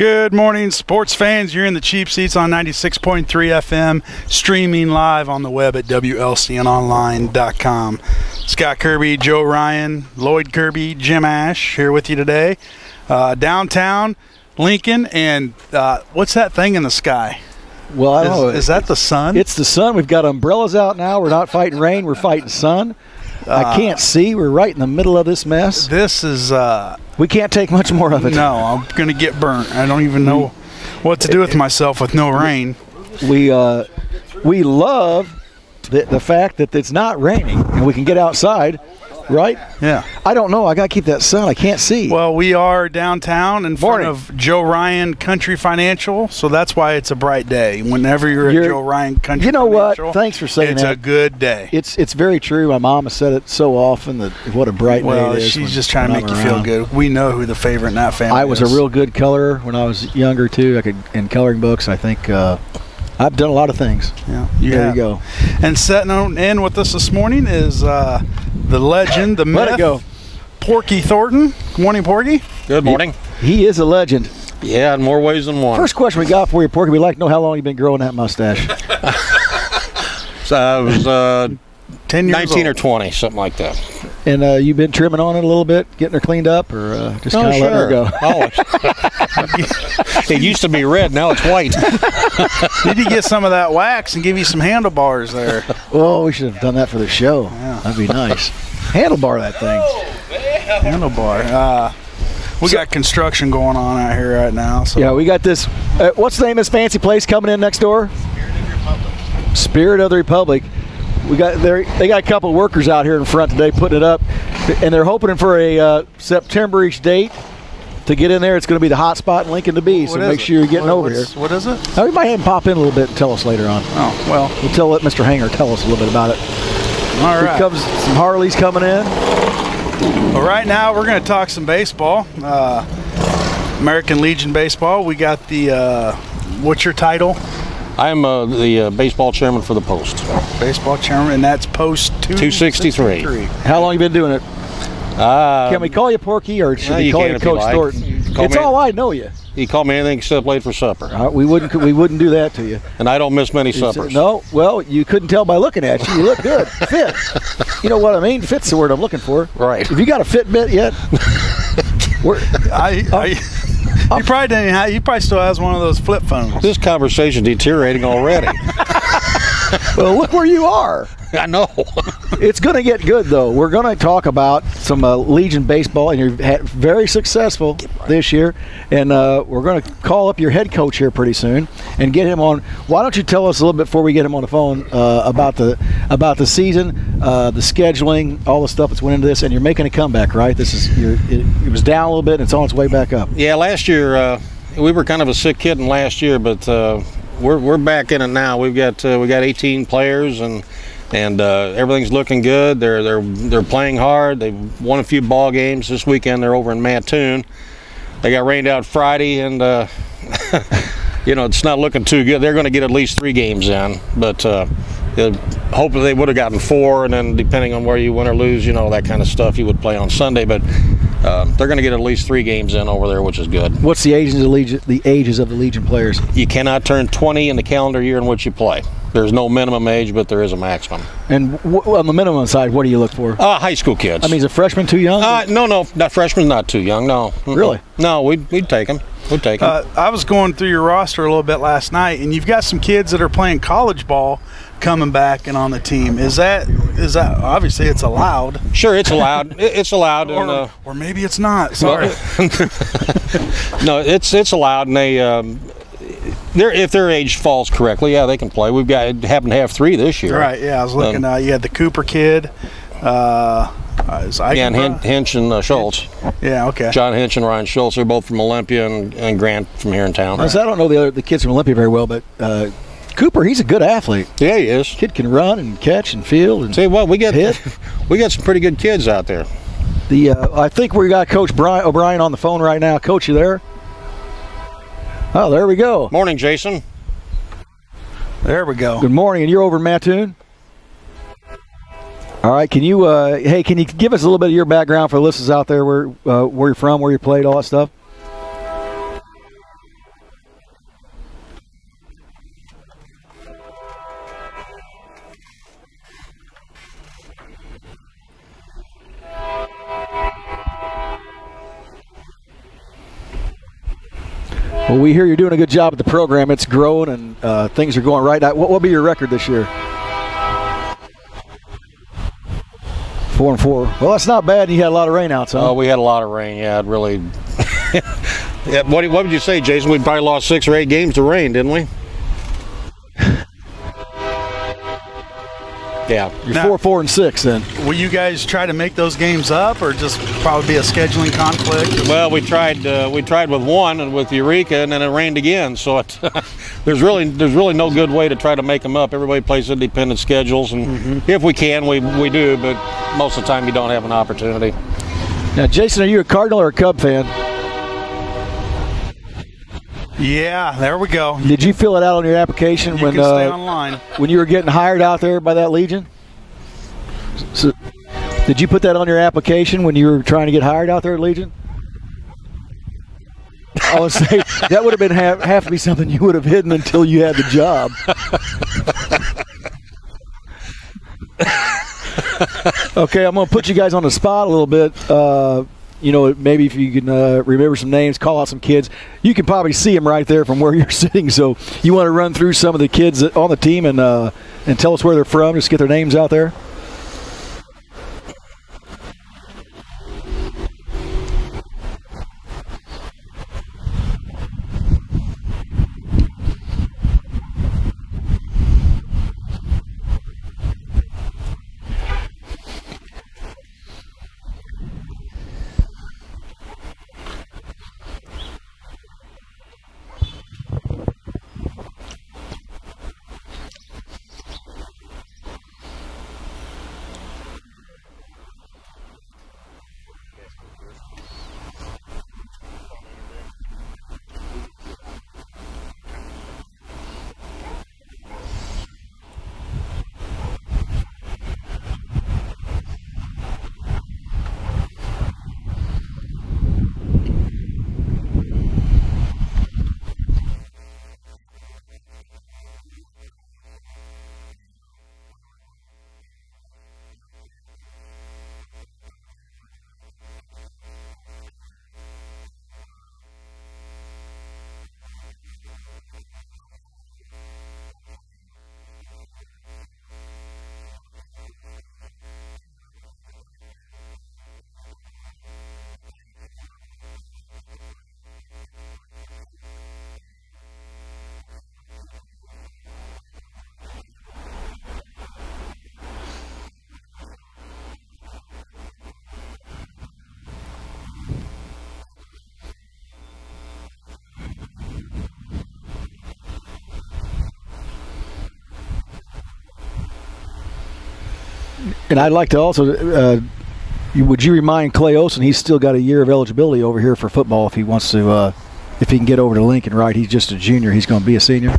Good morning, sports fans. You're in the Cheap Seats on 96.3 FM, streaming live on the web at WLCNonline.com. Scott Kirby, Joe Ryan, Lloyd Kirby, Jim Ash here with you today. Downtown Lincoln, and what's that thing in the sky? Well, I don't know. Is that the sun? It's the sun. We've got umbrellas out now. We're not fighting rain. We're fighting sun. I can't see. We're right in the middle of this mess. This is... we can't take much more of it. No, I'm going to get burnt. I don't even know what to do with myself with no rain. We love the fact that it's not raining and we can get outside, right? Yeah. I don't know. I got to keep that sun. I can't see. Well, we are downtown in front of Joe Ryan Country Financial, so that's why it's a bright day. Whenever you're at Joe Ryan Country Financial. You know what? Thanks for saying that. It's a good day. It's very true. My mom has said it so often that what a bright day it is. She's just trying to make you feel good. We know who the favorite in that family is. I was a real good colorer when I was younger, too. In coloring books, I think I've done a lot of things. Yeah. There you go. And sitting in with us this morning is the legend, the myth. Let it go. Porky Thornton. Good morning, Porky. Good morning. He is a legend. Yeah, in more ways than one. First question we got for you, Porky, we'd like to know how long you've been growing that mustache. So I was 10 years 19 old. or 20, something like that. And you've been trimming on it a little bit, getting her cleaned up, or just kind of letting her go? Oh, it used to be red, now it's white. Did you get some of that wax and give you some handlebars there? Oh, we should have done that for the show. Yeah. That'd be nice. Handlebar that thing. Handlebar. We got construction going on out here right now. So. Yeah, we got this. What's the name of this fancy place coming in next door? Spirit of the Republic. They got a couple of workers out here in front today putting it up, and they're hoping for a September-ish date to get in there. It's going to be the hot spot in Lincoln to be, so make sure you're getting over here. What is it? Now, we might have him pop in a little bit and tell us later on. Oh, well. Let Mr. Hanger tell us a little bit about it. All right. Here comes some Harleys coming in. Well, right now we're going to talk some baseball. American Legion baseball. We got the, what's your title? I'm the baseball chairman for the Post. Baseball chairman, and that's Post 263. How long you been doing it? Can we call you Porky, or should we call you Coach Thornton? It's all I know you. You call me anything except late for supper. We wouldn't do that to you. And I don't miss many suppers. No, well, you couldn't tell by looking at you. You look good. Fit. You know what I mean? Fit's the word I'm looking for. Right. Have you got a Fitbit yet? You probably didn't. He probably still has one of those flip phones. This conversation deteriorating already. Well, look where you are. I know. It's going to get good, though. We're going to talk about some Legion baseball, and you're very successful this year. And we're going to call up your head coach here pretty soon and get him on. Why don't you tell us a little bit before we get him on the phone about the season, the scheduling, all the stuff that's went into this, and you're making a comeback, right? It was down a little bit, and it's on its way back up. Yeah, last year we were kind of a sick kid last year, but we're back in it now. We got 18 players, and everything's looking good. They're playing hard. They've won a few ball games this weekend. They're over in Mattoon. They got rained out Friday, and it's not looking too good. They're going to get at least 3 games in, but hopefully they would have gotten 4, and then depending on where you win or lose, that kind of stuff, you would play on Sunday. But they're going to get at least 3 games in over there, which is good. What's the ages of the Legion players? You cannot turn 20 in the calendar year in which you play. There's no minimum age, but there is a maximum. And on the minimum side, what do you look for? High school kids. I mean, is a freshman too young? No, not freshman's not too young. No. Really? No, we'd take them. We'd take them. I was going through your roster a little bit last night, and you've got some kids that are playing college ball coming back and on the team. Is that obviously it's allowed? Sure, it's allowed. It's allowed. Or maybe it's not. Sorry. No, it's allowed, and if their age falls correctly, yeah, they can play. We've happen to have 3 this year. Right. Yeah, I was looking. You had the Cooper kid. And Hinch and Schultz. Yeah, okay. John Hinch and Ryan Schultz are both from Olympia, and Grant from here in town. Right. I don't know the kids from Olympia very well, but Cooper, he's a good athlete. Yeah, he is. Kid can run and catch and field and see what we got. Hit. We got some pretty good kids out there. I think we got Coach O'Brien on the phone right now. Coach, you there? Oh, there we go. Morning, Jason. There we go. Good morning, and you're over in Mattoon? All right, can you give us a little bit of your background for the listeners out there, where you're from, where you played, all that stuff? Well, we hear you're doing a good job at the program. It's growing and things are going right. What will be your record this year? 4-4. Well, that's not bad. You had a lot of rainouts, huh? Oh, we had a lot of rain. Yeah, it really. Yeah, what would you say, Jason? We probably lost 6 or 8 games to rain, didn't we? Yeah. You're 4-4-6 then. Will you guys try to make those games up, or just probably be a scheduling conflict? Well, we tried with one and with Eureka, and then it rained again. So it, there's really no good way to try to make them up. Everybody plays independent schedules, and if we can, we do. But most of the time, you don't have an opportunity. Now, Jason, are you a Cardinal or a Cub fan? Yeah, there we go. Did you fill it out on your application You when can stay online. when you were getting hired out there by that Legion? So, did you put that on your application when you were trying to get hired out there at Legion? I would say that would have been have to be something you would have hidden until you had the job. Okay, I'm going to put you guys on the spot a little bit. You know, maybe if you can remember some names, call out some kids. You can probably see them right there from where you're sitting. So you want to run through some of the kids on the team and tell us where they're from, just get their names out there? And I'd like to also, would you remind Clay Olson, he's still got a year of eligibility over here for football if he wants to, if he can get over to Lincoln, right? He's just a junior. He's going to be a senior.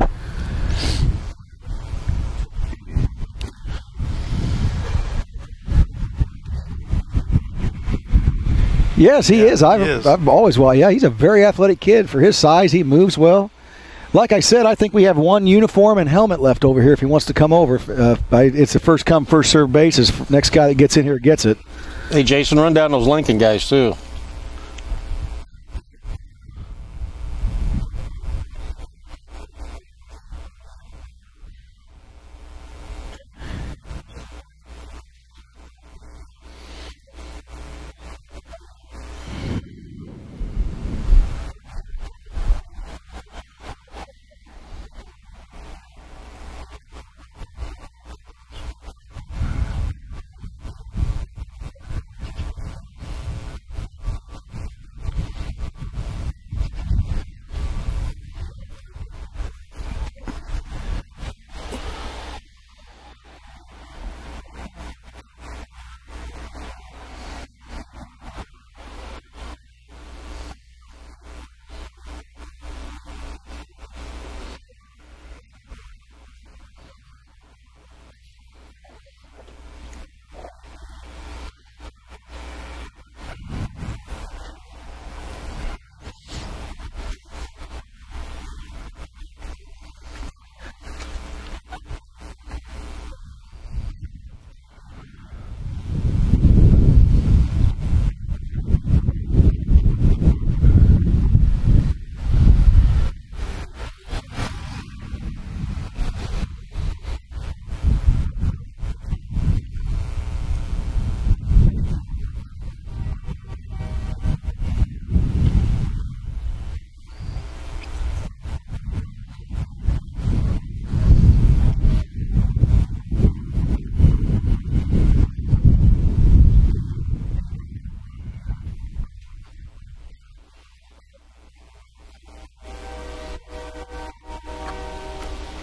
Yes, he is. I've always, he's a very athletic kid for his size. He moves well. Like I said, I think we have one uniform and helmet left over here if he wants to come over. It's a first come, first served basis. Next guy that gets in here gets it. Hey, Jason, run down those Lincoln guys, too.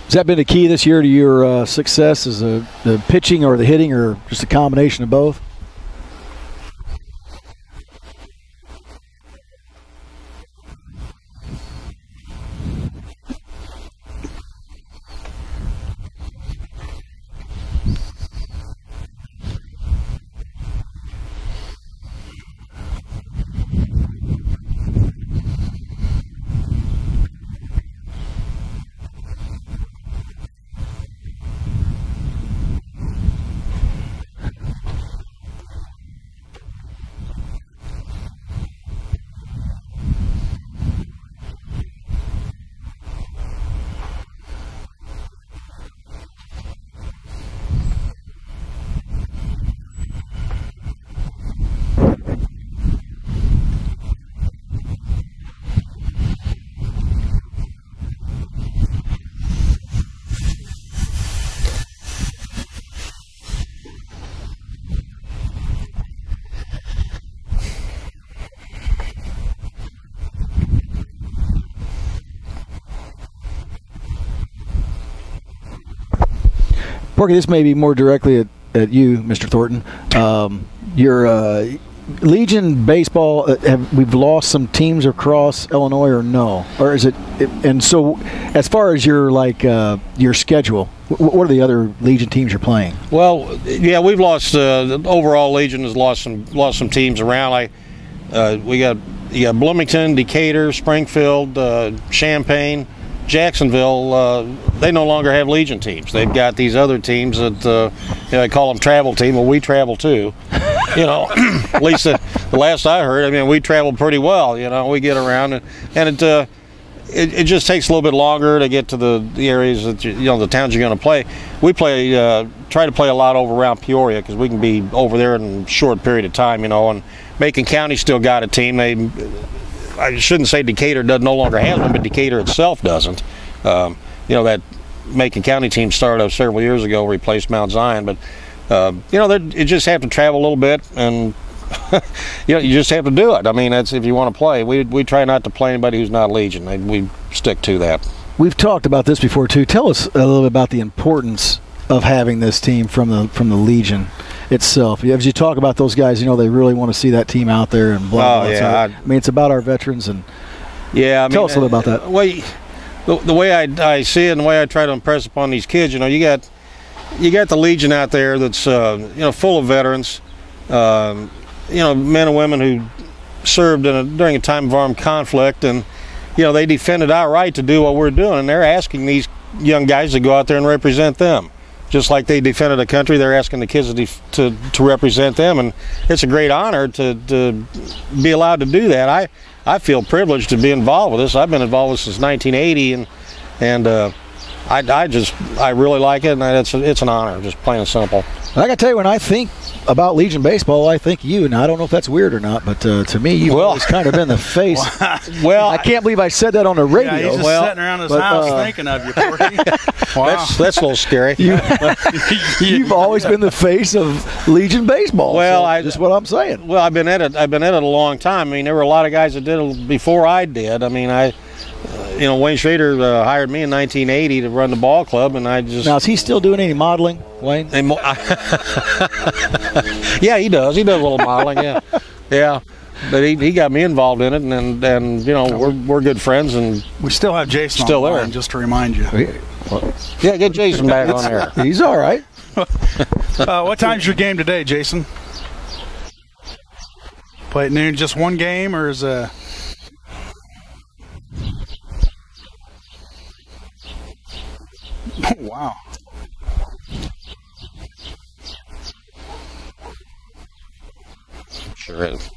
Has that been the key this year to your success? Is the pitching or the hitting, or just a combination of both? Porky, this may be more directly at you, Mr. Thornton. Your Legion baseball, we've lost some teams across Illinois, or no? Or is it? And so, as far as your your schedule, what are the other Legion teams you're playing? Well, yeah, we've lost. The overall Legion has lost some teams around. You got Bloomington, Decatur, Springfield, Champaign, Jacksonville. They no longer have Legion teams. They've got these other teams that I call them travel team. Well, we travel too. At least the last I heard. I mean, we travel pretty well. We get around, and it just takes a little bit longer to get to the areas that the towns you're going to play. We try to play a lot over around Peoria because we can be over there in a short period of time. And Macon County still got a team. I shouldn't say Decatur no longer has one, but Decatur itself doesn't. That Macon County team started up several years ago, replaced Mount Zion, but you just have to travel a little bit, and you just have to do it. I mean, that's if you want to play. We try not to play anybody who's not Legion. We stick to that. We've talked about this before too. Tell us a little bit about the importance of having this team from the Legion itself. As you talk about those guys, they really want to see that team out there and blah blah. Yeah. I mean, it's about our veterans, and tell us a little about that. The way I see it and the way I try to impress upon these kids, you got the Legion out there that's full of veterans, men and women who served during a time of armed conflict, and they defended outright to do what we're doing, and they're asking these young guys to go out there and represent them. Just like they defended a country, they're asking the kids to represent them, and it's a great honor to be allowed to do that. I feel privileged to be involved with this. I've been involved with this since 1980, and I really like it, and it's an honor, just plain and simple. I got to tell you, when I think about Legion baseball, I think you, and I don't know if that's weird or not, but to me, you've always kind of been the face. Well, I can't believe I said that on the radio. Yeah, he's just sitting around his house thinking of you, Porky. Wow. That's a little scary. You've always been the face of Legion baseball. Well, just what I'm saying. Well, I've been at it a long time. I mean, there were a lot of guys that did it before I did. I mean, Wayne Schrader hired me in 1980 to run the ball club, and I just... Now, is he still doing any modeling, Wayne? Yeah, he does. He does a little modeling, yeah. Yeah. But he got me involved in it, and we're good friends, and we still have Jason still on the there. line, just to remind you. Yeah, get Jason back on there. He's all right. What time's your game today, Jason? Play at noon, just one game, or is wow. Sure is.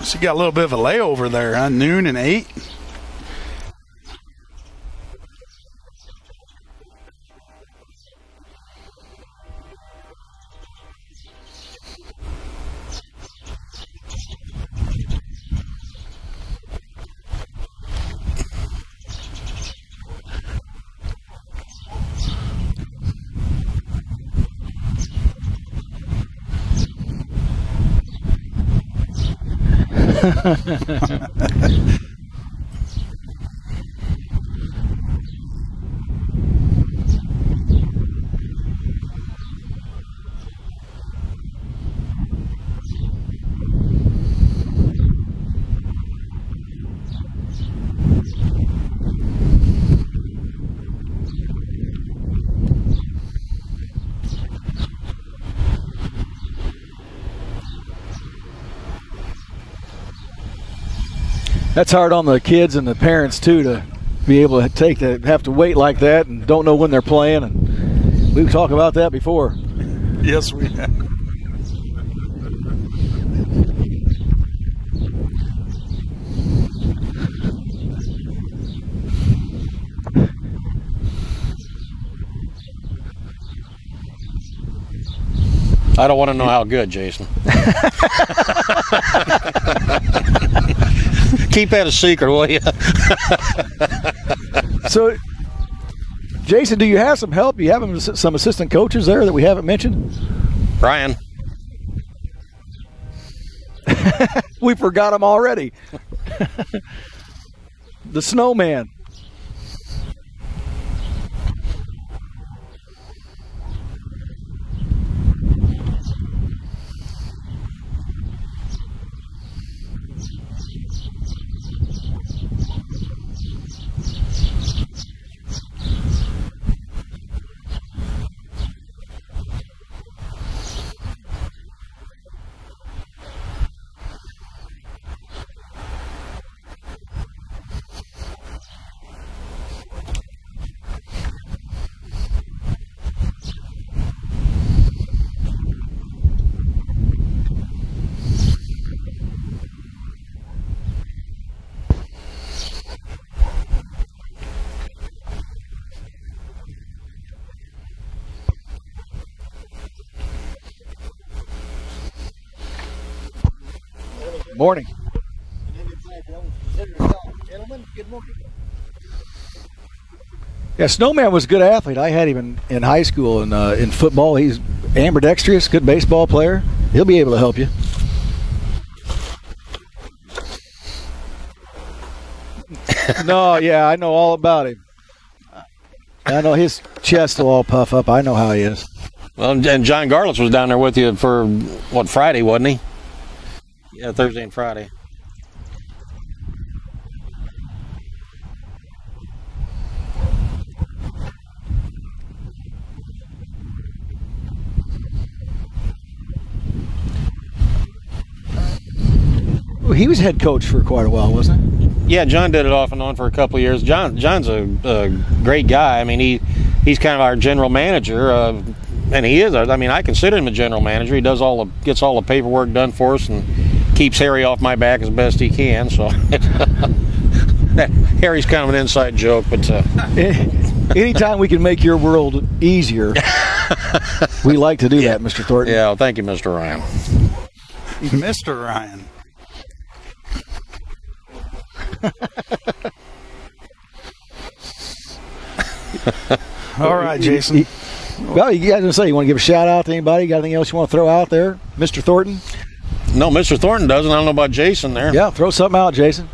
So you got a little bit of a layover there, huh? Noon and 8? That's hard on the kids and the parents too, to be able to have to wait like that and don't know when they're playing. And we've talked about that before. Yes, we have. I don't want to know how good, Jason. Keep that a secret, will you? So, Jason, do you have some help? You have some assistant coaches there that we haven't mentioned? Ryan. We forgot him already. The snowman. Morning. Yeah, Snowman was a good athlete. I had him in high school and in football. He's ambidextrous, good baseball player. He'll be able to help you. No, yeah, I know all about him. I know his chest will all puff up. I know how he is. Well, and John Garlitz was down there with you for, what, Friday, wasn't he? Yeah, Thursday and Friday. Well, he was head coach for quite a while, wasn't he? Yeah, John did it off and on for a couple of years. John's a great guy. I mean, he's kind of our general manager, and he is. I mean, I consider him a general manager. He gets all the paperwork done for us and keeps Harry off my back as best he can. So Harry's kind of an inside joke, but anytime we can make your world easier, we like to do that, Mr. Thornton. Yeah, well, thank you, Mr. Ryan. Mr. Ryan. All right, Jason. Well, you guys want to say, you want to give a shout out to anybody? You got anything else you want to throw out there, Mr. Thornton? No, Mr. Thornton doesn't. I don't know about Jason there. Yeah, throw something out, Jason.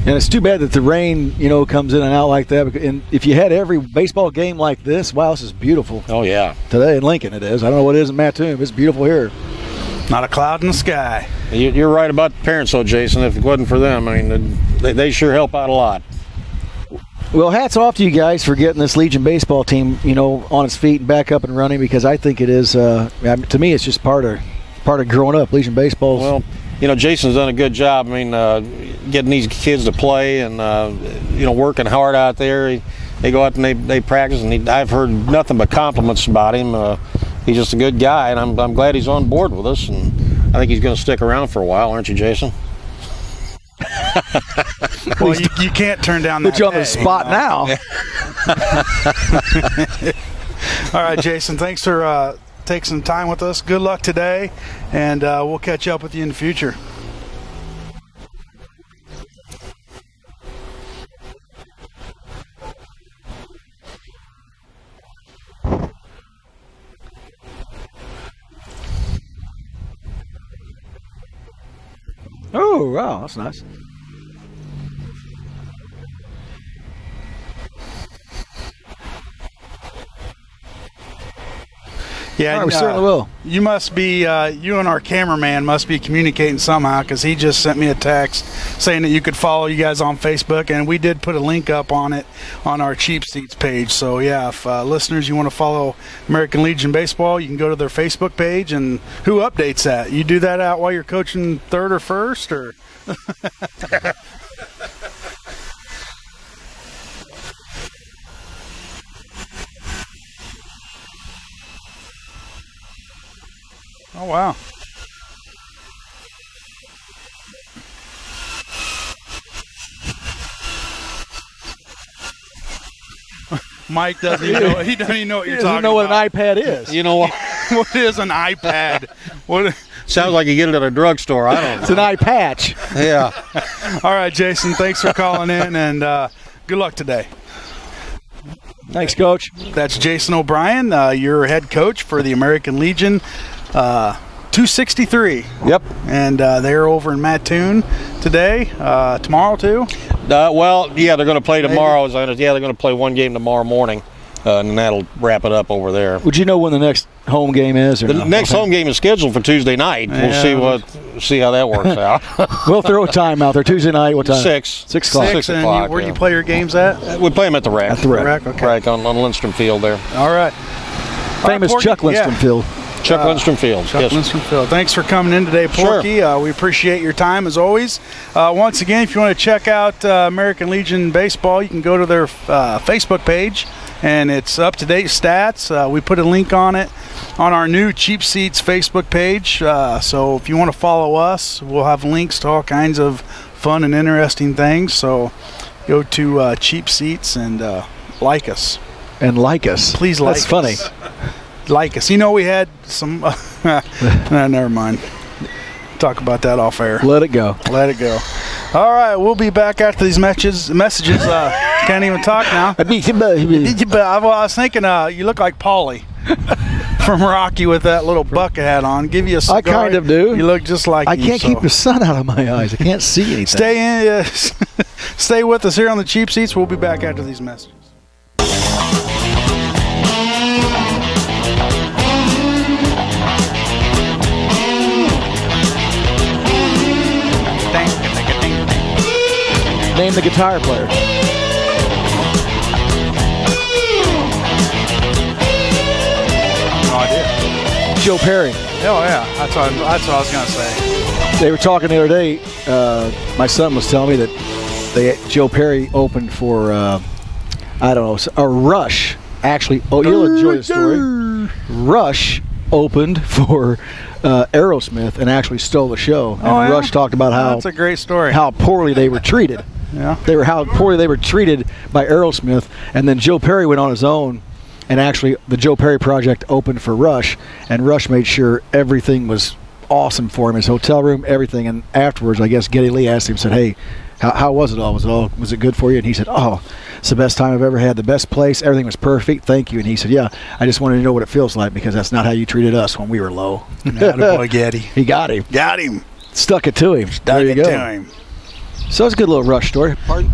And it's too bad that the rain, comes in and out like that. And if you had every baseball game like this, wow, this is beautiful. Oh, yeah. Today in Lincoln it is. I don't know what it is in Mattoon. It's beautiful here. Not a cloud in the sky. You're right about the parents, though, Jason. If it wasn't for them, I mean, they sure help out a lot. Well, hats off to you guys for getting this Legion baseball team, on its feet and back up and running, because I think it is, to me, it's just part of growing up. Legion baseball's. Well, Jason's done a good job. I mean, getting these kids to play and, working hard out there. They go out and they practice, and I've heard nothing but compliments about him. He's just a good guy, and I'm glad he's on board with us, and I think he's going to stick around for a while, aren't you, Jason? Well, you can't turn down that. Put you on the pay, spot now. All right, Jason, thanks for taking some time with us. Good luck today, and we'll catch up with you in the future. Oh, wow, that's nice. Yeah, we certainly will. You must be, you and our cameraman must be communicating somehow, because he just sent me a text saying that you could follow you guys on Facebook, and we did put a link up on it on our Cheap Seats page. So yeah, if listeners, you want to follow American Legion Baseball, you can go to their Facebook page. And who updates that? You do that out while you're coaching third or first, or? Oh, wow. Mike doesn't even know. He doesn't even know what you're talking about. He doesn't know what an iPad is. You know what? What is an iPad? What? Sounds like you get it at a drugstore. I don't know. It's an eye patch. Yeah. All right, Jason, thanks for calling in, and good luck today. Thanks, Coach. That's Jason O'Brien, your head coach for the American Legion 263. Yep. And they're over in Mattoon today, tomorrow too. Well, yeah, they're going to play tomorrow. Yeah, they're going to play one game tomorrow morning, and then that'll wrap it up over there. Would you know when the next home game is? Or The next home game is scheduled for Tuesday night. We'll see how that works out. We'll throw a time out there. Tuesday night, what time? 6 o'clock. 6 And o'clock. where do you play your games at? We play them at the Rack. At the Rack. Okay. Rack on Lindstrom Field there. All right. Famous Porky. Chuck Lindstrom Field. Chuck Lindstrom Field. Chuck Yes. Lindstrom Field. Thanks for coming in today, Porky. Sure. We appreciate your time as always. Once again, if you want to check out American Legion Baseball, you can go to their Facebook page, and it's up-to-date stats. We put a link on it on our new Cheap Seats Facebook page. So if you want to follow us, we'll have links to all kinds of fun and interesting things. So go to Cheap Seats and like us. And like us. Please like us. That's funny. Like us. You know, we had some never mind. Talk about that off air. Let it go. Let it go. All right, we'll be back after these messages. Can't even talk now. I was thinking you look like Paulie from Rocky with that little bucket hat on. Give you a cigar. I kind of do. You look just like I can't keep the sun out of my eyes. I can't see anything. Stay with us here on the Cheap Seats. We'll be back after these messages. Name the guitar player. No idea. Joe Perry. Oh, yeah. That's what I was going to say. They were talking the other day. My son was telling me that Joe Perry opened for, I don't know, a Rush. Actually, you'll enjoy the story. Rush opened for Aerosmith and actually stole the show. And yeah? Rush talked about how that's a great story. How poorly they were treated. Yeah. How poorly they were treated by Aerosmith, and then Joe Perry went on his own, and actually the Joe Perry project opened for Rush, and Rush made sure everything was awesome for him, his hotel room, everything. And afterwards, I guess Geddy Lee asked him, said, "Hey, how was it all? Was it good for you?" And he said, "Oh, it's the best time I've ever had. The best place. Everything was perfect. Thank you." And he said, "Yeah, I just wanted to know what it feels like, because that's not how you treated us when we were low." Boy, Geddy. He got him. Got him. Stuck it to him. Stuck it to him. So it's a good little Rush story. Pardon?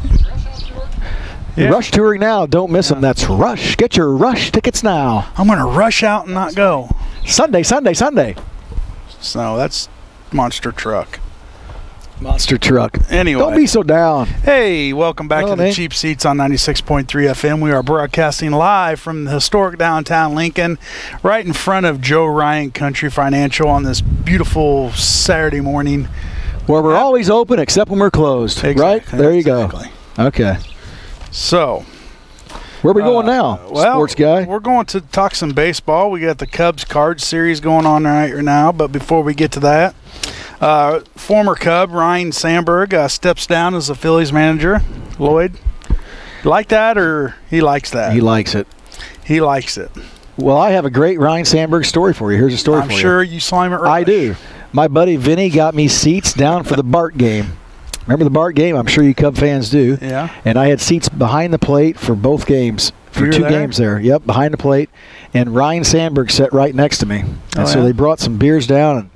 Yeah. Rush touring now. Don't miss them. That's Rush. Get your Rush tickets now. I'm going to rush out and not go. Sunday. So that's Monster Truck. Monster Truck. Anyway. Don't be so down. Hey, welcome back to the Cheap Seats on 96.3 FM. We are broadcasting live from the historic downtown Lincoln, right in front of Joe Ryan Country Financial on this beautiful Saturday morning. Where we're always open except when we're closed. Exactly. Right? There you go. Okay. So, where are we going now, sports guy? We're going to talk some baseball. We got the Cubs Cards Series going on right now, but before we get to that, Former Cub Ryan Sandberg steps down as the Phillies manager. Lloyd, you like that, or he likes that? He likes it. He likes it. Well, I have a great Ryan Sandberg story for you. Here's a story for you. I'm sure you saw him at Rush. I do. My buddy Vinny got me seats down for the Bart game. Remember the Bart game? I'm sure you Cub fans do. Yeah. And I had seats behind the plate for both games. For two games there. Yep, behind the plate. And Ryan Sandberg sat right next to me. And so they brought some beers down, and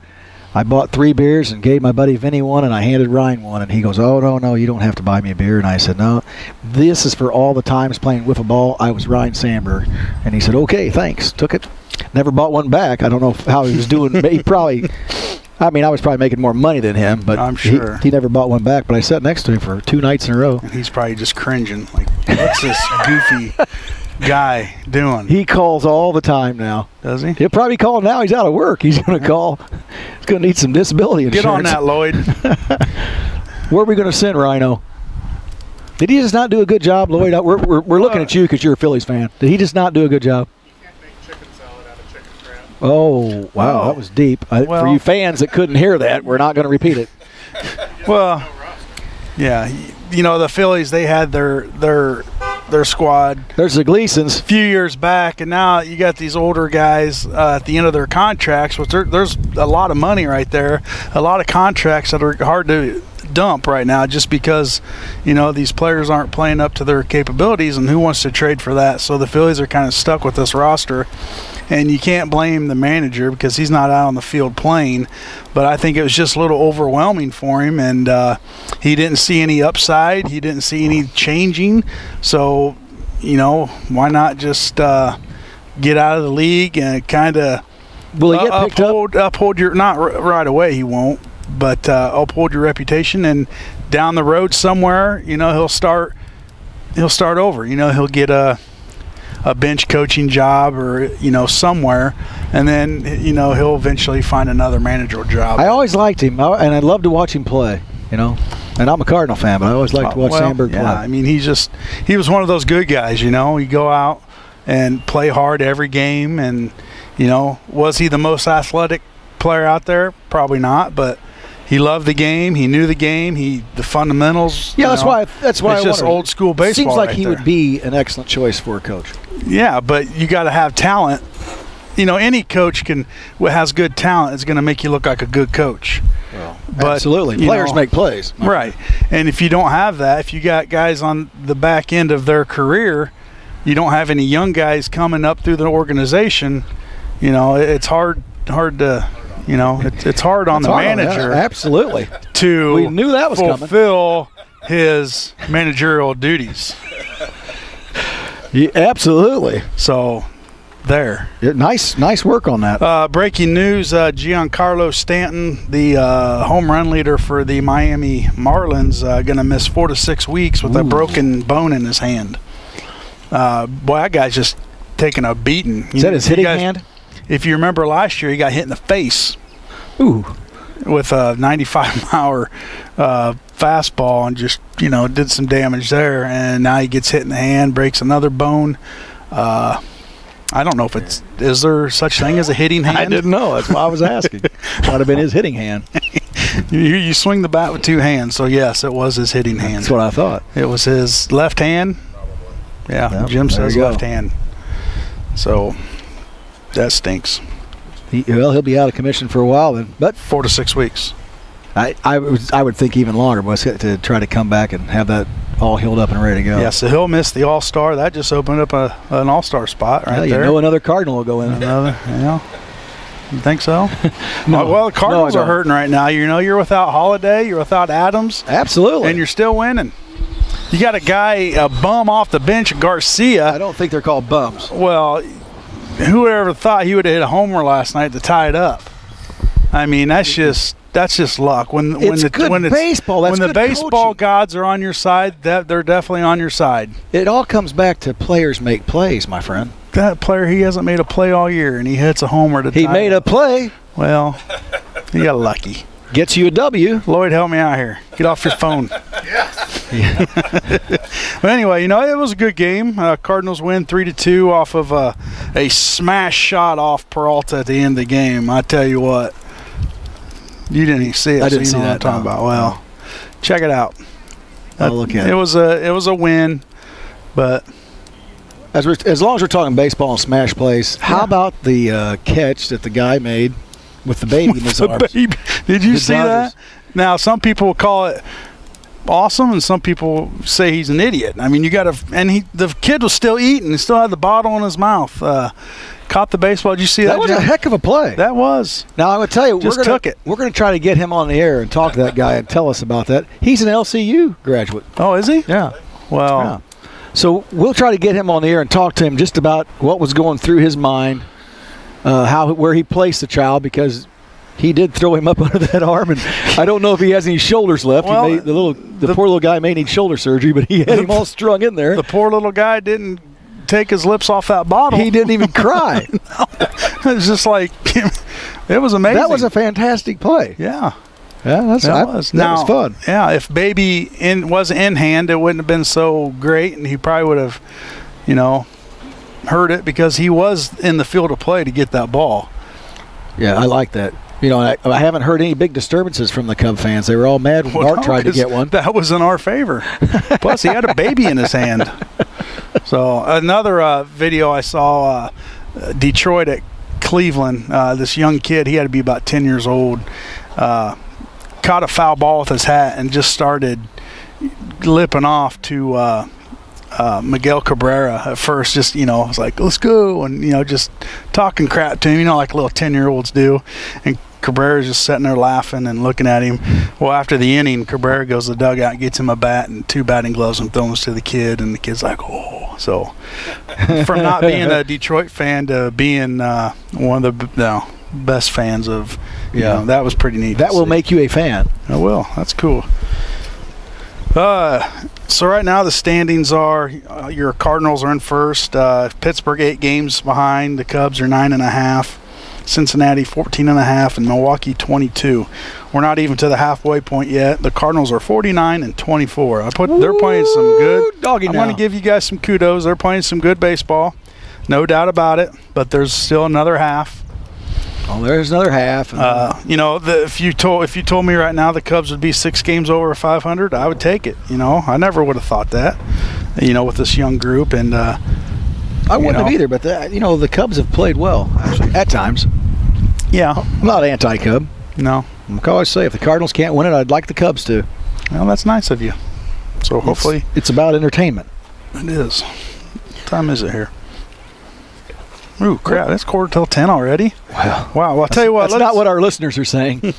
I bought 3 beers and gave my buddy Vinny one, and I handed Ryan one. And he goes, "Oh, no, you don't have to buy me a beer." And I said, "No, this is for all the times playing wiffle ball. I was Ryan Sandberg." And he said, "Okay, thanks." Took it. Never bought one back. I don't know how he was doing. He probably... I mean, I was probably making more money than him, but I'm sure he never bought one back. But I sat next to him for 2 nights in a row. And he's probably just cringing, like, what's this goofy guy doing? He calls all the time now. Does he? He'll probably call now. He's out of work. He's going to call. He's going to need some disability insurance. Get on that, Lloyd. Where are we going to send Rhino? Did he just not do a good job, Lloyd? We're looking at you because you're a Phillies fan. Did he just not do a good job? Oh, wow, that was deep. For you fans that couldn't hear that, we're not going to repeat it. Well, yeah, you know, the Phillies, they had their squad. There's the Gleasons. A few years back, and now you got these older guys at the end of their contracts, which there's a lot of money right there, a lot of contracts that are hard to dump right now just because, you know, these players aren't playing up to their capabilities, and who wants to trade for that? So the Phillies are kind of stuck with this roster. And you can't blame the manager because he's not out on the field playing. But I think it was just a little overwhelming for him, and he didn't see any upside. He didn't see any changing. So, you know, why not just get out of the league and kind of uphold your – not right away he won't, but uphold your reputation. And down the road somewhere, you know, he'll start over. You know, he'll get a bench coaching job or, you know, somewhere, and then, you know, he'll eventually find another managerial job. I always liked him, and I loved to watch him play, you know. And I'm a Cardinal fan, but I always liked to watch Sandberg play. I mean, he was one of those good guys, you know. He'd go out and play hard every game, and, you know, was he the most athletic player out there? Probably not, but he loved the game. He knew the game. The fundamentals. Yeah, that's why. It's just old school baseball. Seems like right he there would be an excellent choice for a coach. Yeah, but you got to have talent. You know, any coach has good talent is going to make you look like a good coach. Well, absolutely. Players make plays. Right. And if you don't have that, if you got guys on the back end of their career, you don't have any young guys coming up through the organization, you know, it's hard to, you know, it's hard on the manager. Absolutely. We knew that was fulfill his managerial duties. Yeah, absolutely. So, there. Yeah, nice work on that. Breaking news: Giancarlo Stanton, the home run leader for the Miami Marlins, going to miss 4 to 6 weeks with a broken bone in his hand. Boy, that guy's just taking a beating. Is that his hitting hand? If you remember last year, he got hit in the face. Ooh. With a 95-mile fastball and just, you know, did some damage there. And now he gets hit in the hand, breaks another bone. I don't know if is there such thing as a hitting hand? I didn't know. That's why I was asking. Might have been his hitting hand. You swing the bat with 2 hands, so yes, it was his hitting hand. That's what I thought. It was his left hand. Yeah, yep, Jim says left hand. So that stinks. He'll be out of commission for a while then. But 4 to 6 weeks. I would think even longer, but to try to come back and have that all healed up and ready to go. Yeah, so he'll miss the All-Star. That just opened up an All-Star spot right there. You know another Cardinal will go in. You think so? No. Well, the Cardinals are hurting right now. You know, you're without Holiday, you're without Adams. Absolutely. And you're still winning. You got a bum off the bench, Garcia. I don't think they're called bums. Well, whoever thought he would have hit a homer last night to tie it up? I mean, that's just luck. When the baseball gods are on your side, they're definitely on your side. It all comes back to players make plays, my friend. That player, he hasn't made a play all year, and he hits a homer to tie it up. He made a play. Well, he got lucky. Gets you a W. Lloyd, help me out here. Get off your phone. Yeah. But anyway, you know, it was a good game. Cardinals win 3-2 off of a smash shot off Peralta at the end of the game. I tell you what, You didn't even see it. I didn't see what that. I'm talking about. Well, check it out. I'll look at it. It was a win, but as long as we're talking baseball and smash plays, how about the catch that the guy made with the baby in his arms? Did you see that? Now, some people will call it awesome, and some people say he's an idiot. I mean, the kid was still eating. He still had the bottle in his mouth. Caught the baseball. Did you see that? That was a heck of a play. That was. Now, I'm going to tell you, we're going to try to get him on the air and talk to that guy and tell us about that. He's an LCU graduate. Oh, is he? Yeah. Well. Yeah. So we'll try to get him on the air and talk to him just about what was going through his mind, where he placed the child, because he did throw him up under that arm, and I don't know if he has any shoulders left. Well, the poor little guy may need shoulder surgery, but he had him all strung in there. The poor little guy didn't take his lips off that bottle. He didn't even cry. No. It was just like, it was amazing. That was a fantastic play. Yeah. Yeah, that was fun. Yeah, if baby was in hand, it wouldn't have been so great, and he probably would have, heard it, because he was in the field of play to get that ball. Yeah, I like that. I haven't heard any big disturbances from the Cub fans. They were all mad when Mark tried to get one. That was in our favor. Plus, he had a baby in his hand. So another video I saw, Detroit at Cleveland. This young kid, he had to be about 10 years old, caught a foul ball with his hat and just started lipping off to Miguel Cabrera at first. Just, was like, let's go, and just talking crap to him, like little 10-year-olds do. And Cabrera's just sitting there laughing and looking at him. Well, after the inning, Cabrera goes to the dugout, gets him a bat and 2 batting gloves and throws them to the kid, and the kid's like, oh. So from not being a Detroit fan to being one of the best fans of, that was pretty neat. That will make you a fan. I will. That's cool. So right now the standings are, your Cardinals are in first, Pittsburgh 8 games behind, the Cubs are 9.5, Cincinnati 14.5, and Milwaukee 22. We're not even to the halfway point yet. The Cardinals are 49 and 24. They're playing some good. I'm going to give you guys some kudos. They're playing some good baseball, no doubt about it. But there's still another half. Oh, there's another half. If you told me right now the Cubs would be 6 games over 500, I would take it. I never would have thought that. With this young group, and I wouldn't have either. But the Cubs have played well, actually, at times. Yeah, I'm not anti-Cub. No, I always say if the Cardinals can't win it, I'd like the Cubs to. Well, that's nice of you. So hopefully, it's about entertainment. It is. What time is it here? Ooh, crap! It's 9:45 already. Wow. Well, I'll tell you what. That's not what our listeners are saying.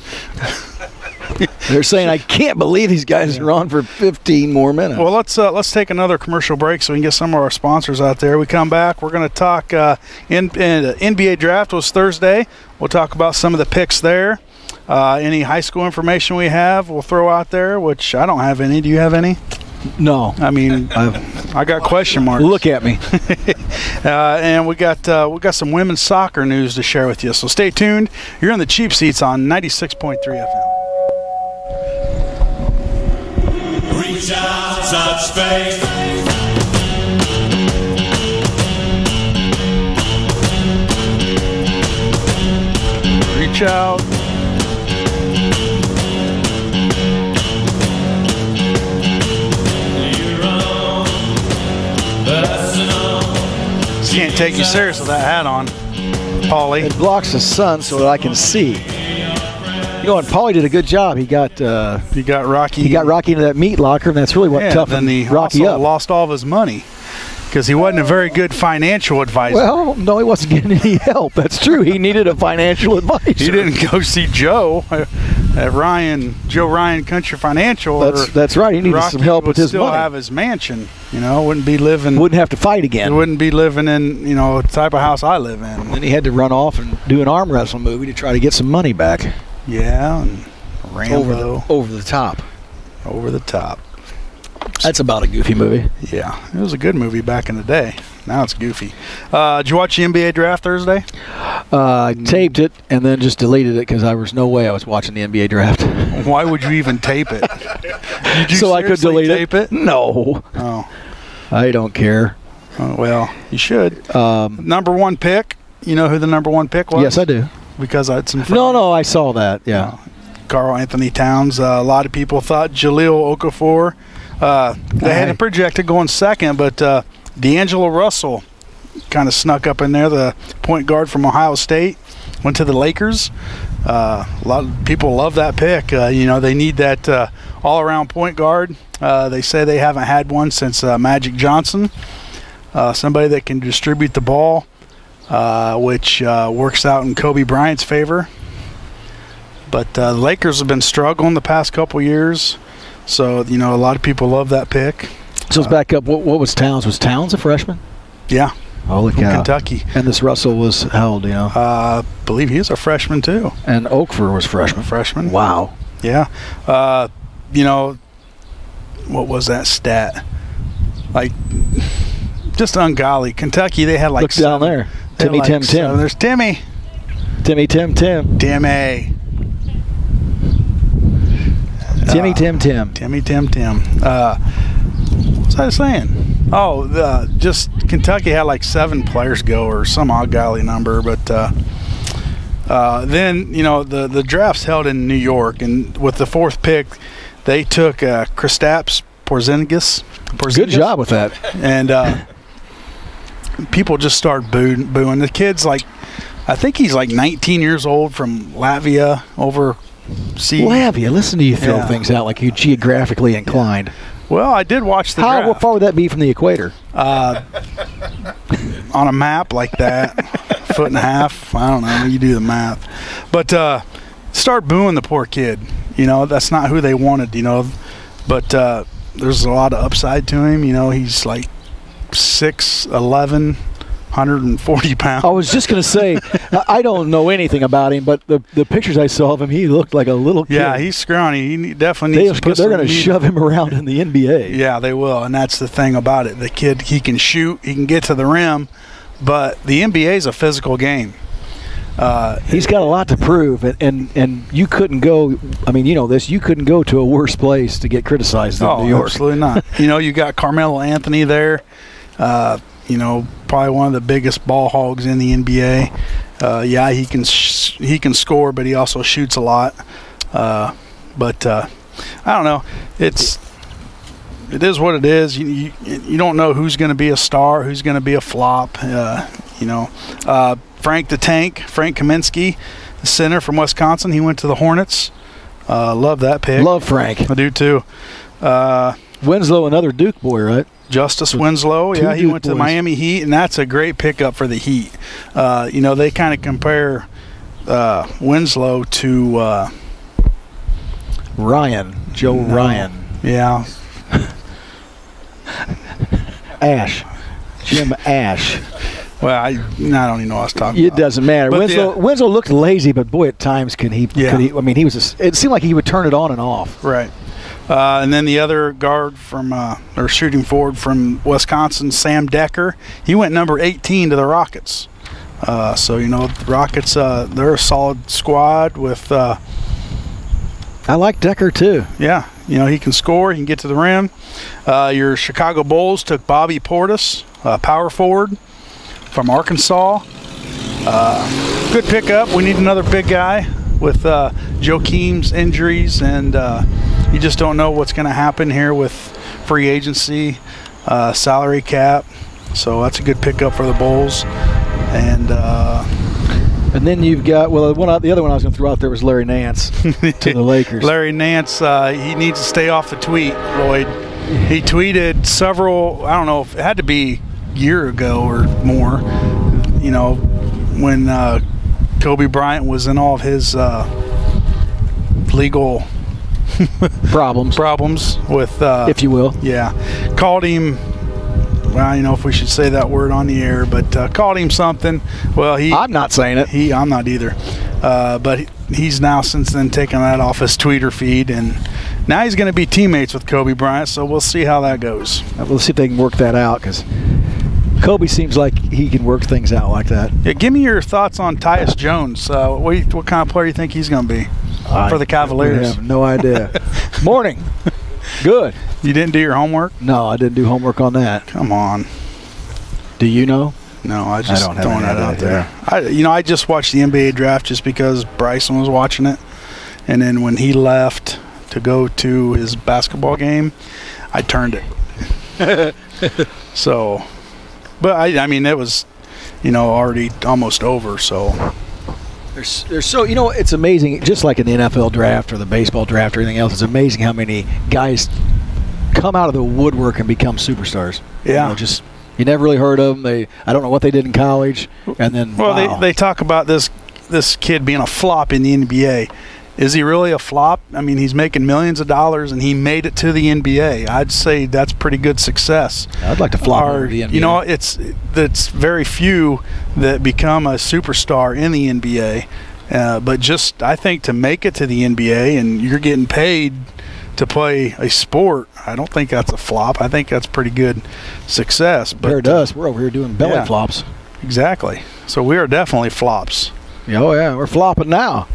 They're saying, I can't believe these guys are on for 15 more minutes. Well, let's take another commercial break so we can get some of our sponsors out there. We come back, we're going to talk NBA draft was Thursday. We'll talk about some of the picks there. Any high school information we have, we'll throw out there, which I don't have any. Do you have any? No. I mean, I got question marks. Look at me. And we got some women's soccer news to share with you. So stay tuned. You're in the Cheap Seats on 96.3 FM. Reach out, touch faith. Reach out. Can't take you serious with that hat on, Paulie. It blocks the sun so that I can see. And Paulie did a good job. He got Rocky. He got Rocky into that meat locker, and that's really what toughened Rocky up. Lost all of his money because he wasn't a very good financial advisor. Well, no, he wasn't getting any help. That's true. He needed a financial advisor. He didn't go see Joe at Joe Ryan Country Financial. That's right. He needed Rocky some help with his money. Still have his mansion. Wouldn't be living. Wouldn't have to fight again. He wouldn't be living in the type of house I live in. And then he had to run off and do an arm wrestle movie to try to get some money back. Yeah, and Rambo. Over the top. Over the top. That's about a goofy movie. Yeah, it was a good movie back in the day. Now it's goofy. Did you watch the NBA draft Thursday? I taped it and then just deleted it because there was no way I was watching the NBA draft. Why would you even tape it? Did you so I could delete it? No. Oh. I don't care. Oh, well, you should. Number 1 pick. You know who the number 1 pick was? Yes, I do. Because I had some friends. No, I saw that. Yeah. Karl Anthony Towns. A lot of people thought Jaleel Okafor. They had him projected going second, but D'Angelo Russell kind of snuck up in there, the point guard from Ohio State, went to the Lakers. A lot of people love that pick. They need that all-around point guard. They say they haven't had one since Magic Johnson. Somebody that can distribute the ball, which works out in Kobe Bryant's favor. But the Lakers have been struggling the past couple years, so a lot of people love that pick. So let's back up. What was Towns? Was Towns a freshman? Yeah. Holy from cow. Kentucky. And this Russell was how old, I believe he is a freshman too. And Okafor was freshman. Freshman. Wow. Yeah. What was that stat? Like, just ungodly. Kentucky, they had like Look down there. Timmy Tim Tim. There's Timmy. Timmy Tim Tim. Timmy. Timmy Tim Tim. Timmy Tim Tim. What was I saying? Oh, just Kentucky had like 7 players go or some odd golly number, but then the draft's held in New York, and with the 4th pick, they took Kristaps Porzingis. Good job with that. And people just start booing. The kid's like, I think he's like 19 years old from Latvia overseas. Latvia, listen to you throw things out like you're geographically inclined. Yeah. Well, I did watch the draft. How far would that be from the equator? On a map like that, 1.5. I don't know. You do the math. But start booing the poor kid. That's not who they wanted, But there's a lot of upside to him. He's like 6'11", 140 pounds. I was just going to say, I don't know anything about him, but the pictures I saw of him, he looked like a little kid. Yeah, he's scrawny. He definitely needs They're going to shove him around in the NBA. Yeah, they will, and that's the thing about it. The kid, he can shoot, he can get to the rim, but the NBA is a physical game. He's got a lot to prove, and you couldn't go. I mean, you couldn't go to a worse place to get criticized than New York. Absolutely not. You got Carmelo Anthony there. Probably one of the biggest ball hogs in the NBA. He can score, but he also shoots a lot. But I don't know. It is what it is. You don't know who's going to be a star, who's going to be a flop. Frank Kaminsky, the center from Wisconsin. He went to the Hornets. Love that pick. Love Frank. I do too. Winslow, another Duke boy, right? Justice Winslow, yeah, he went to the Miami Heat, and that's a great pickup for the Heat. They kind of compare Winslow to Ryan, Ryan. Yeah. Jim Ash. Well, I don't even know what I was talking about. It doesn't matter. Winslow looked lazy, but boy, at times it seemed like he would turn it on and off. Right. And then the other guard or shooting forward from Wisconsin, Sam Decker, he went number 18 to the Rockets. The Rockets, they're a solid squad with. I like Decker too. Yeah, he can score, he can get to the rim. Your Chicago Bulls took Bobby Portis, power forward from Arkansas. Good pickup. We need another big guy with Joakim's injuries, and you just don't know what's going to happen here with free agency, salary cap. So that's a good pickup for the Bulls. And then you've got the other one I was going to throw out there was Larry Nance to the Lakers. Larry Nance, he needs to stay off the tweet, Lloyd. He tweeted several, I don't know, if it had to be a year ago or more, when Kobe Bryant was in all of his legal problems with, if you will. Yeah. Called him, well, if we should say that word on the air, but called him something. Well, I'm not saying it. I'm not either. But he's now since then taken that off his Twitter feed, and now he's going to be teammates with Kobe Bryant, so we'll see how that goes. We'll see if they can work that out, because Kobe seems like he can work things out like that. Yeah, give me your thoughts on Tyus Jones. What kind of player do you think he's going to be for the Cavaliers? I have no idea. Morning. Good. You didn't do your homework? No, I didn't do homework on that. Come on. Do you know? No, I just throwing that out there. Yeah. I just watched the NBA draft just because Bryson was watching it, And then when he left to go to his basketball game, I turned it. So, but I mean, it was, already almost over. So There's so it's amazing. Just like in the NFL draft or the baseball draft or anything else, it's amazing how many guys come out of the woodwork and become superstars. Yeah, you never really heard of them. I don't know what they did in college, and then they talk about this kid being a flop in the NBA. Is he really a flop? I mean, he's making millions of dollars, and he made it to the NBA. I'd say that's pretty good success. I'd like to flop over the NBA. It's very few that become a superstar in the NBA. But just, I think, to make it to the NBA and you're getting paid to play a sport, I don't think that's a flop. I think that's pretty good success. But compared to us, we're over here doing belly flops. Exactly. So we are definitely flops. Oh, yeah. We're flopping now.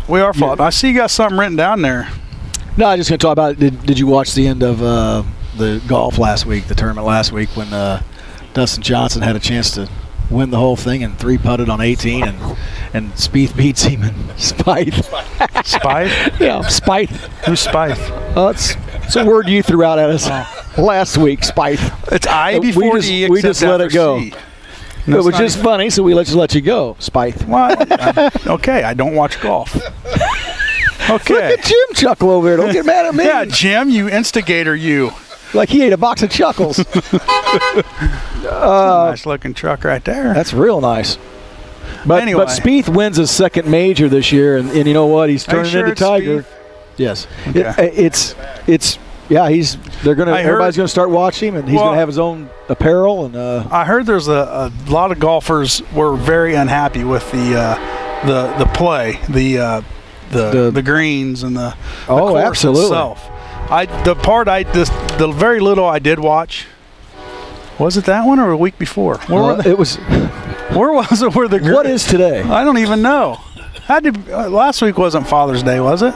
We are flopping. I see you got something written down there. No, I'm just going to talk about it. Did you watch the end of the golf last week, the tournament last week, when Dustin Johnson had a chance to win the whole thing and 3-putted on 18, and Spieth beats him in Spieth. Spieth? Yeah, Spieth. Who's Spieth? It's a word you threw out at us last week, Spieth. It's I before E. We just let it go. C. It was just funny, so we just let you go, Spieth. Well, okay, I don't watch golf. Okay. Look at Jim chuckle over there. Don't get mad at me. Yeah, Jim, you instigator, you. Like he ate a box of Chuckles. Nice-looking truck right there. That's real nice. But anyway. But Spieth wins his second major this year, and you know what? He's turning into Tiger. Spieth? Yes. Okay. Everybody's gonna start watching him, and he's gonna have his own apparel. And I heard there's a lot of golfers were very unhappy with the play, the greens and the course absolutely. itself. The very little I did watch. Was it that one or a week before? It was. Where was it? What is today? I don't even know. Last week wasn't Father's Day, was it?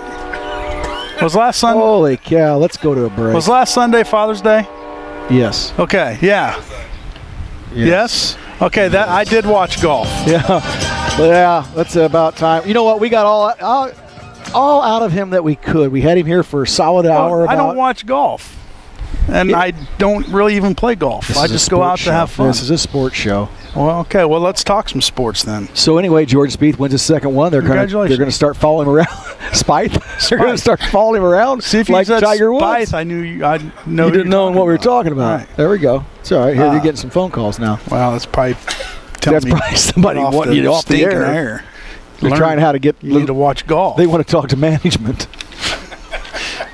Was last Sunday? Holy cow! Let's go to a break. Was last Sunday Father's Day? Yes. Okay. Yeah. Yes. Okay. That I did watch golf. Yeah. That's about time. You know what? We got all out of him that we could. We had him here for a solid hour. I don't watch golf, and I don't really even play golf. I just go out to have fun. This is a sports show. Well, okay. Well, let's talk some sports then. So anyway, Jordan Spieth wins his second one. Congratulations. They're going to start following him around. Spieth. They're going to start following him around. See if like you said Tiger Woods. Spieth, I know you didn't know what we were talking about. Right. There we go. It's all right. Here you're getting some phone calls now. Well, that's probably somebody wanting you off the air. They're trying how to get. You need to watch golf. They want to talk to management.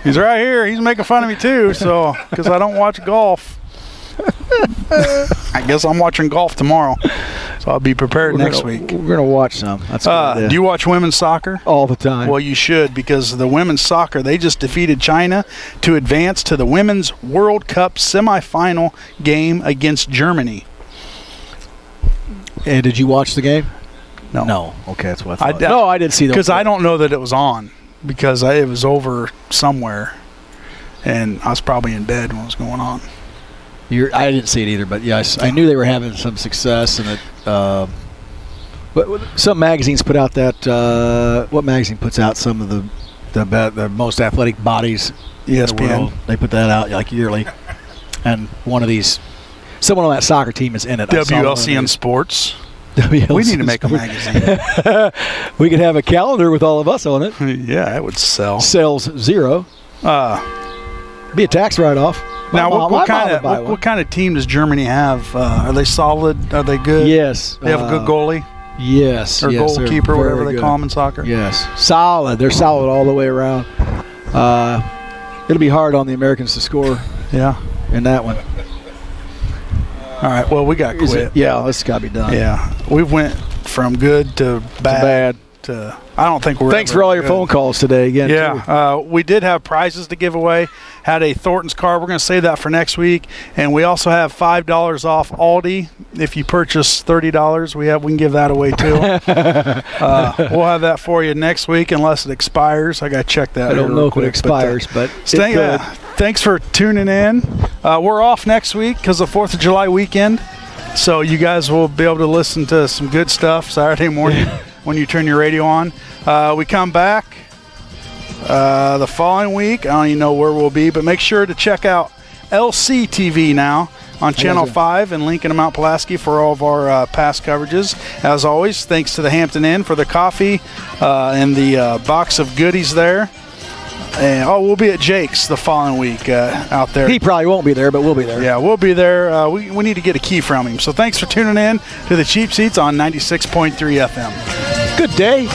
He's right here. He's making fun of me too. So because I don't watch golf. I guess I'm watching golf tomorrow, so I'll be prepared next week. We're going to watch some. That's good. Do you watch women's soccer? All the time. Well, you should, because the women's soccer, they just defeated China to advance to the Women's World Cup semifinal game against Germany. And did you watch the game? No. No. Okay, that's what I thought. No, I didn't see that. Because I don't know that it was on, because it was over somewhere, and I was probably in bed when it was going on. I didn't see it either, but yes, I knew they were having some success, and but some magazines put out that. What magazine puts out some of the most athletic bodies? ESPN. In the world? They put that out like yearly, and someone on that soccer team is in it. WLCN Sports. WLCN we need to make a magazine. We could have a calendar with all of us on it. Yeah, it would sell. Sells zero. Be a tax write-off. Now, what kind of team does Germany have? Are they solid? Are they good? Yes. They have a good goalie? Yes. Or goalkeeper, whatever they call them in soccer? Yes. Solid. They're solid all the way around. It'll be hard on the Americans to score in that one. All right. Well, we got to quit. This got to be done. Yeah. We went from good to bad. I don't think we're. Thanks for all your phone calls today again. Yeah, we did have prizes to give away. Had a Thornton's car. We're going to save that for next week, and we also have $5 off Aldi if you purchase $30. We can give that away too. We'll have that for you next week unless it expires. I got to check that. I don't know if it expires, but thanks for tuning in. We're off next week because of 4th of July weekend, so you guys will be able to listen to some good stuff Saturday morning. When you turn your radio on. We come back, The following week, I don't even know where we'll be, but make sure to check out LCTV now on Channel 5 in Lincoln and Mount Pulaski for all of our past coverages. As always, thanks to the Hampton Inn for the coffee and the box of goodies there. And, we'll be at Jake's the following week out there. He probably won't be there, but we'll be there. Yeah, we'll be there. We need to get a key from him. So thanks for tuning in to the Cheap Seats on 96.3 FM. Good day.